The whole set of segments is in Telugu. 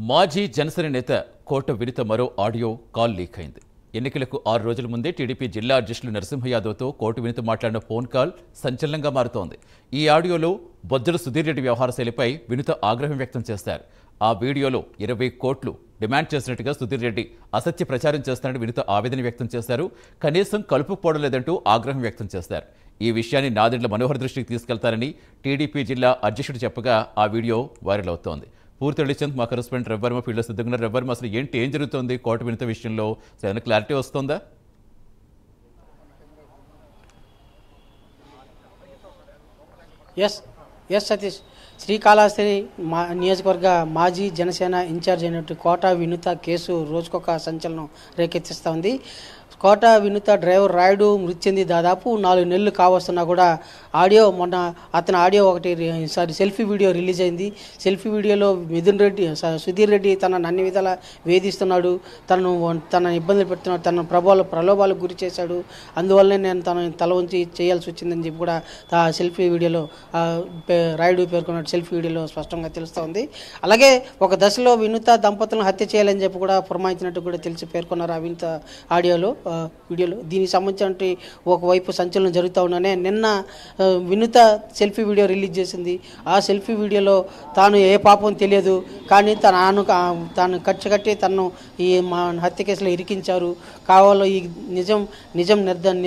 మాజీ జనసేన నేత కోట వినిత మరో ఆడియో కాల్ లీక్ అయింది. ఎన్నికలకు 6 రోజుల ముందే టీడీపీ జిల్లా అధ్యక్షులు నరసింహ యాదవ్తో కోట వినిత మాట్లాడిన ఫోన్ కాల్ సంచలనంగా మారుతోంది. ఈ ఆడియోలో బొజ్జల సుధీర్ రెడ్డి వ్యవహార శైలిపై వినిత ఆగ్రహం వ్యక్తం చేశారు. ఆ వీడియోలో 20 కోట్లు డిమాండ్ చేసినట్టుగా సుధీర్ రెడ్డి అసత్య ప్రచారం చేస్తారని వినిత ఆవేదన వ్యక్తం చేశారు. కనీసం కలుపుకోవడం లేదంటూ ఆగ్రహం వ్యక్తం చేశారు. ఈ విషయాన్ని నాదెండ్ల మనోహర్ దృష్టికి తీసుకెళ్తారని టీడీపీ జిల్లా అధ్యక్షుడు చెప్పగా ఆ వీడియో వైరల్ అవుతోంది. పూర్తి అడిషన్ మా కరెస్పాండెంట్ రవివర్మ ఫీల్డ్లో సిద్ధంగా. రవివర్మ, అసలు ఏం జరుగుతోంది కోట వినిత విషయంలో? ఏమైనా క్లారిటీ వస్తుందా? ఎస్ సతీష్, శ్రీకాళహస్తి నియోజకవర్గ మాజీ జనసేన ఇన్ఛార్జ్ అయినట్టు కోట వినుత కేసు రోజుకొక సంచలనం రేకెత్తిస్తూ ఉంది. కోట వినుత డ్రైవర్ రాయుడు మృతి చెంది దాదాపు 4 నెలలు కావస్తున్నా కూడా మొన్న అతని ఆడియో ఒకటి సెల్ఫీ వీడియో రిలీజ్ అయింది. సెల్ఫీ వీడియోలో మిథున్ రెడ్డి సుధీర్ రెడ్డి తనను అన్ని విధాలా వేధిస్తున్నాడు, తనను ఇబ్బందులు పెడుతున్నాడు, తన ప్రలోభాలకు గురి చేశాడు, అందువల్లనే నేను తన తల ఉంచి చేయాల్సి వచ్చిందని చెప్పి కూడా సెల్ఫీ వీడియోలో రాయుడు పేర్కొన్నాడు. సెల్ఫీ వీడియోలో స్పష్టంగా తెలుస్తూ ఉంది. అలాగే ఒక దశలో వినుత దంపతులను హత్య చేయాలని చెప్పి కూడా పురమాయించినట్టు కూడా పేర్కొన్నారు ఆ వినుత వీడియోలో. దీనికి సంబంధించిన ఒకవైపు సంచలనం జరుగుతూ ఉన్నానే నిన్న వినుత సెల్ఫీ వీడియో రిలీజ్ చేసింది. ఆ సెల్ఫీ వీడియోలో తాను ఏ పాపం తెలియదు, కానీ తాను కట్టి తనను ఈ మా హత్య కేసులో ఇరికించారు, కావాలో ఈ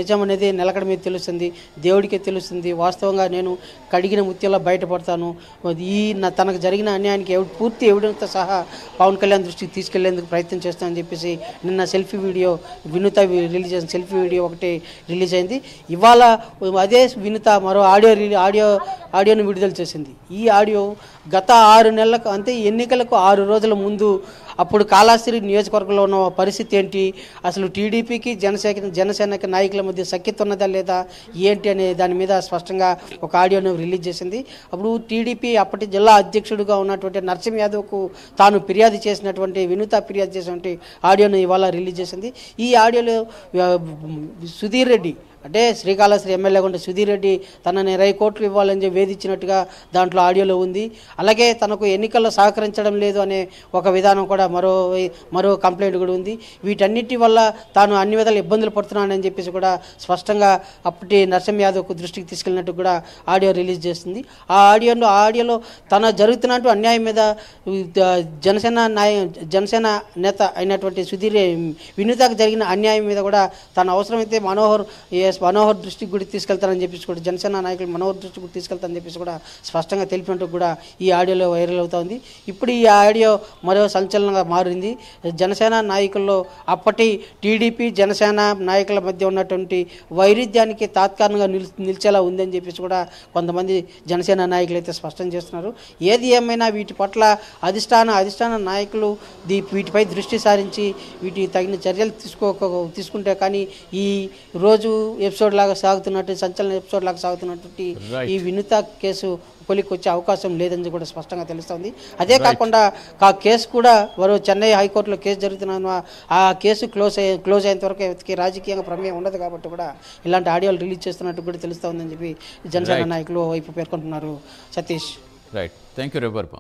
నిజం అనేది నిలకడ మీద తెలుస్తుంది, దేవుడికే తెలుస్తుంది, వాస్తవంగా నేను కడిగిన ముత్యంలో బయటపడతాను, తనకు జరిగిన అన్యాయానికి పూర్తి ఎవిడెన్స్తో సహా పవన్ కళ్యాణ్ దృష్టికి తీసుకెళ్లేందుకు ప్రయత్నం చేస్తానని చెప్పేసి నిన్న సెల్ఫీ వీడియో వినుత రిలీజ్ చేసిన సెల్ఫీ వీడియో ఒకటి రిలీజ్ అయింది. ఇవాళ అదే వినుత మరో ఆడియోను విడుదల చేసింది. ఈ ఆడియో గత 6 నెలలకు అంటే ఎన్నికలకు 6 రోజుల ముందు అప్పుడు కాళహస్తి నియోజకవర్గంలో ఉన్న పరిస్థితి ఏంటి, అసలు టీడీపీకి జనసేనకి నాయకుల మధ్య సఖ్యత ఉన్నదా లేదా ఏంటి అనే దాని మీద స్పష్టంగా ఒక ఆడియోను రిలీజ్ చేసింది. అప్పుడు టీడీపీ అప్పటి జిల్లా అధ్యక్షుడిగా ఉన్నటువంటి నరసింహ యాదవ్కు తాను ఫిర్యాదు చేసినటువంటి వినుత ఫిర్యాదు చేసినటువంటి ఆడియోను ఇవాళ రిలీజ్ చేసింది. ఈ ఆడియోలో సుధీర్ రెడ్డి అంటే శ్రీకాళహస్తి ఎమ్మెల్యే ఉంటే సుధీర్ రెడ్డి తనని 20 కోట్లు ఇవ్వాలని చెప్పి వేధించినట్టుగా దాంట్లో ఆడియోలో ఉంది. అలాగే తనకు ఎన్నికల్లో సహకరించడం లేదు అనే ఒక విధానం కూడా మరో కంప్లైంట్ కూడా ఉంది. వీటన్నిటి వల్ల తాను అన్ని విధాలు ఇబ్బందులు పడుతున్నానని చెప్పేసి కూడా స్పష్టంగా అప్పటి నరసింహ యాదవ్కు దృష్టికి తీసుకెళ్ళినట్టు కూడా ఆడియో రిలీజ్ చేస్తుంది. ఆ ఆడియోలో తన జరుగుతున్నట్టు అన్యాయం మీద జనసేన నేత అయినటువంటి వినుతకు జరిగిన అన్యాయం మీద కూడా తన అవసరమైతే మనోహర్ దృష్టికి కూడా తీసుకెళ్తారని చెప్పేసి కూడా జనసేన నాయకులు మనోహర్ దృష్టికి కూడా తీసుకెళ్తారని చెప్పేసి కూడా స్పష్టంగా తెలిపినట్టు కూడా ఈ ఆడియోలో వైరల్ అవుతుంది. ఇప్పుడు ఈ ఆడియో మరో సంచలనంగా మారింది. జనసేన నాయకుల్లో అప్పటి టీడీపీ జనసేన నాయకుల మధ్య ఉన్నటువంటి వైరుధ్యానికి తాత్కాలికంగా నిలిచేలా ఉందని చెప్పేసి కూడా కొంతమంది జనసేన నాయకులు అయితే స్పష్టం చేస్తున్నారు. ఏది ఏమైనా వీటి పట్ల అధిష్టాన నాయకులు వీటిపై దృష్టి సారించి వీటి తగిన చర్యలు తీసుకుంటే కానీ ఈ రోజు ఎపిసోడ్ లాగా సాగుతున్నట్టు సంచలన ఎపిసోడ్ లాగా సాగుతున్నటువంటి ఈ వినుత కేసు కొలికి వచ్చే అవకాశం లేదని కూడా స్పష్టంగా తెలుస్తోంది. అదే కాకుండా ఆ కేసు కూడా మరో చెన్నై హైకోర్టులో కేసు జరుగుతున్న ఆ కేసు క్లోజ్ అయ్యేంత వరకు రాజకీయంగా ప్రమేయం ఉండదు కాబట్టి కూడా ఇలాంటి ఆడియోలు రిలీజ్ చేస్తున్నట్టు కూడా తెలుస్తోందని చెప్పి జనసేన నాయకులు వైపు పేర్కొంటున్నారు. Satish, right, thank you Ravi Varma.